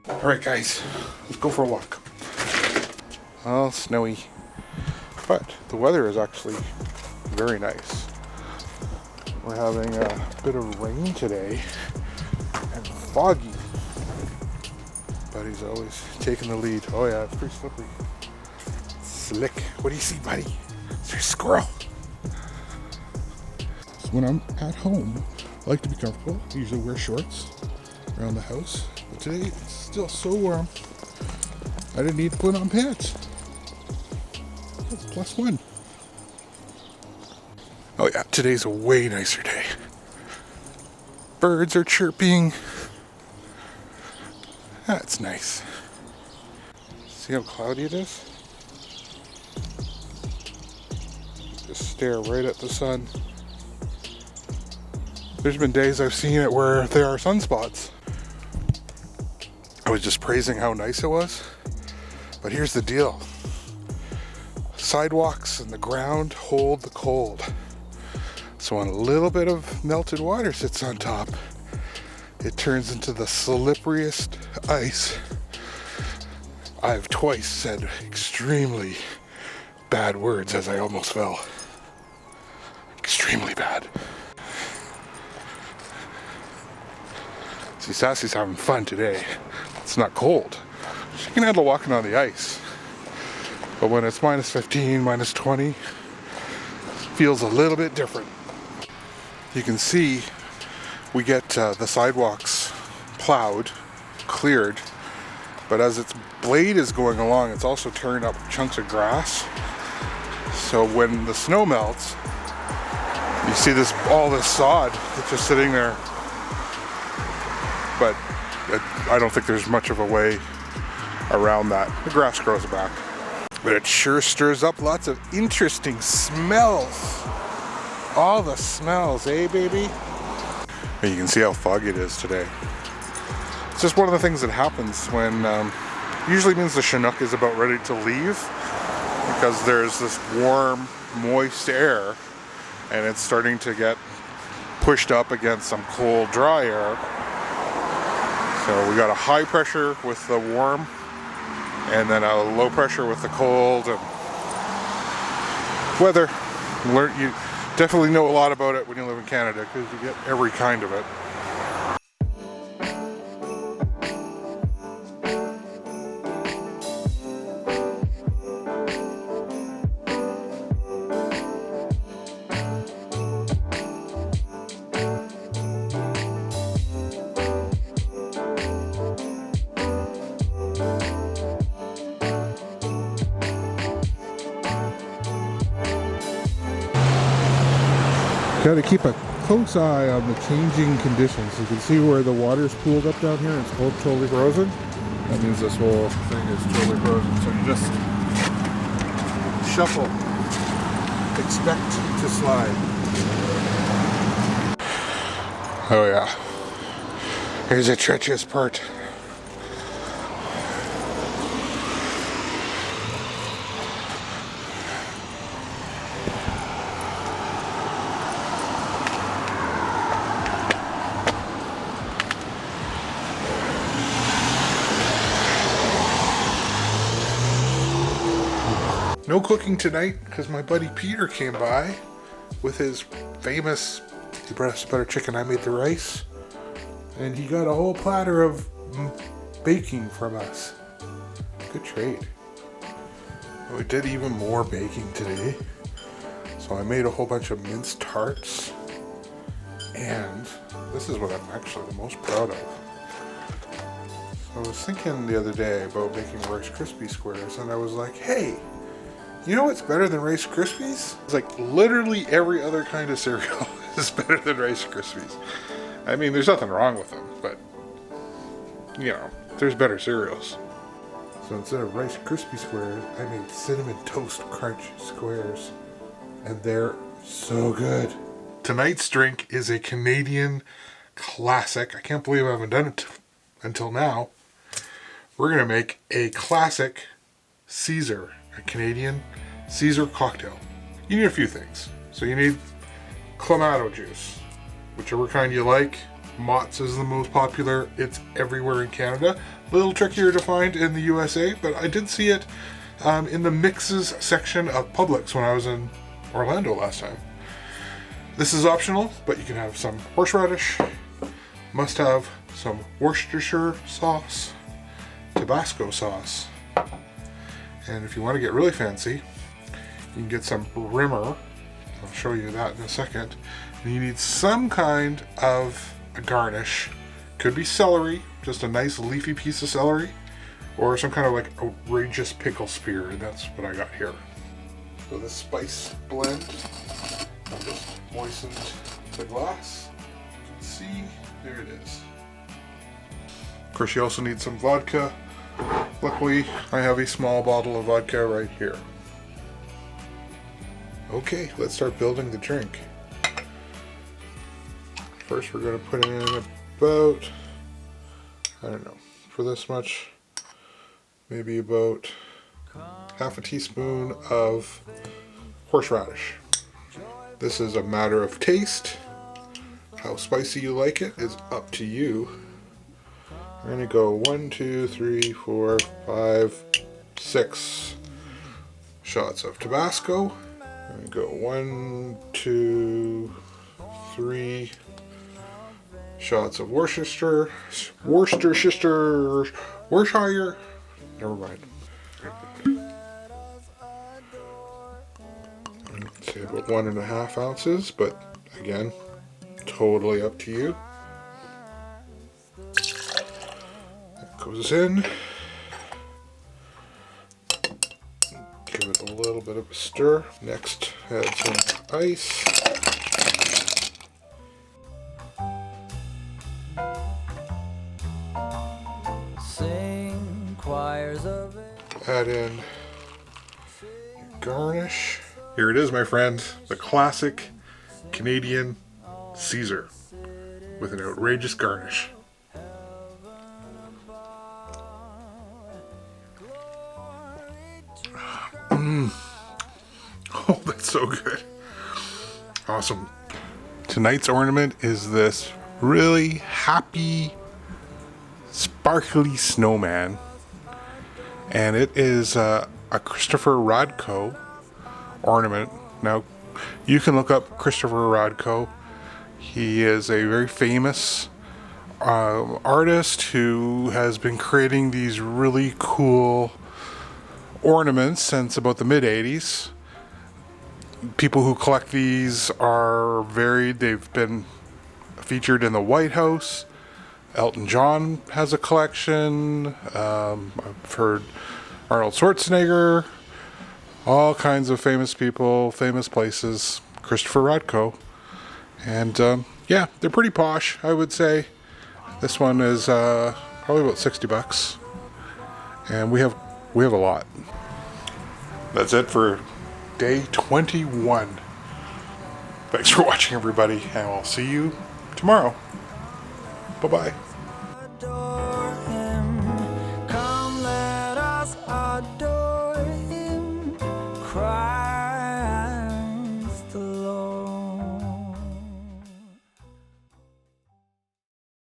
Alright guys, let's go for a walk. Oh, snowy. But the weather is actually very nice. We're having a bit of rain today and foggy. Buddy's always taking the lead. Oh yeah, it's pretty slippery. Slick. What do you see, buddy? Is there a squirrel? So when I'm at home, I like to be comfortable. I usually wear shorts around the house. But today it's still so warm, I didn't need to put on pants. It's +1. Oh yeah, today's a way nicer day. Birds are chirping. That's nice. See how cloudy it is? Just stare right at the sun. There's been days I've seen it where there are sunspots. I was just praising how nice it was, but here's the deal. Sidewalks and the ground hold the cold. So when a little bit of melted water sits on top, it turns into the slipperiest ice. I've twice said extremely bad words as I almost fell. Extremely bad. See, Sassy's having fun today. It's not cold. She can handle walking on the ice. But when it's -15, -20, it feels a little bit different. You can see we get the sidewalks plowed, cleared, but as its blade is going along, it's also tearing up chunks of grass. So when the snow melts, you see all this sod that's just sitting there. But I don't think there's much of a way around that. The grass grows back. But it sure stirs up lots of interesting smells. All the smells, eh, baby? And you can see how foggy it is today. It's just one of the things that happens when, usually means the Chinook is about ready to leave, because there's this warm, moist air, and it's starting to get pushed up against some cold, dry air. So we got a high pressure with the warm, and then a low pressure with the cold. And weather, you definitely know a lot about it when you live in Canada, because you get every kind of it. Got to keep a close eye on the changing conditions. You can see where the water's pooled up down here. It's totally frozen. That means this whole thing is totally frozen. So you just shuffle. Expect to slide. Oh yeah. Here's a treacherous part. No cooking tonight because my buddy Peter came by with his famous, he brought us butter chicken, I made the rice, and he got a whole platter of baking from us. Good trade. We did even more baking today. So I made a whole bunch of minced tarts, and this is what I'm actually the most proud of. So I was thinking the other day about making Rice Krispie squares, and I was like, hey, you know what's better than Rice Krispies? It's like literally every other kind of cereal is better than Rice Krispies. I mean, there's nothing wrong with them, but, you know, there's better cereals. So instead of Rice Krispie squares, I made Cinnamon Toast Crunch squares. And they're so good. Tonight's drink is a Canadian classic. I can't believe I haven't done it until now. We're going to make a classic Caesar, a Canadian Caesar cocktail. You need a few things. So you need Clamato juice, whichever kind you like. Mott's is the most popular. It's everywhere in Canada. A little trickier to find in the USA, but I did see it in the mixes section of Publix when I was in Orlando last time. This is optional, but you can have some horseradish. Must have some Worcestershire sauce, Tabasco sauce. And if you want to get really fancy, you can get some rimmer. I'll show you that in a second. And you need some kind of a garnish. Could be celery, just a nice leafy piece of celery, or some kind of like outrageous pickle spear, and that's what I got here. So this spice blend, I just moistened the glass. You can see, there it is. Of course, you also need some vodka. Luckily, I have a small bottle of vodka right here. Okay, let's start building the drink. First, we're going to put in about, I don't know, for this much, maybe about half a teaspoon of horseradish. This is a matter of taste. How spicy you like it is up to you. I'm going to go 1, 2, 3, 4, 5, 6 shots of Tabasco. I'm going to go 1, 2, 3 shots of Worcestershire. Never mind. I'd say about 1.5 ounces, but again, totally up to you. That goes in. Give it a little bit of a stir. Next, add some ice. Add in your garnish. Here it is, my friend, the classic Canadian Caesar with an outrageous garnish. Oh, that's so good. Awesome. Tonight's ornament is this really happy, sparkly snowman. And it is a Christopher Radko ornament. Now, you can look up Christopher Radko. He is a very famous artist who has been creating these really cool ornaments since about the mid-'80s. People who collect these are varied. They've been featured in the White House. Elton John has a collection. I've heard Arnold Schwarzenegger. All kinds of famous people, famous places. Christopher Radko. And yeah, they're pretty posh, I would say. This one is probably about $60. And we have a lot. That's it for day 21. Thanks for watching, everybody, and I'll see you tomorrow. Bye-bye.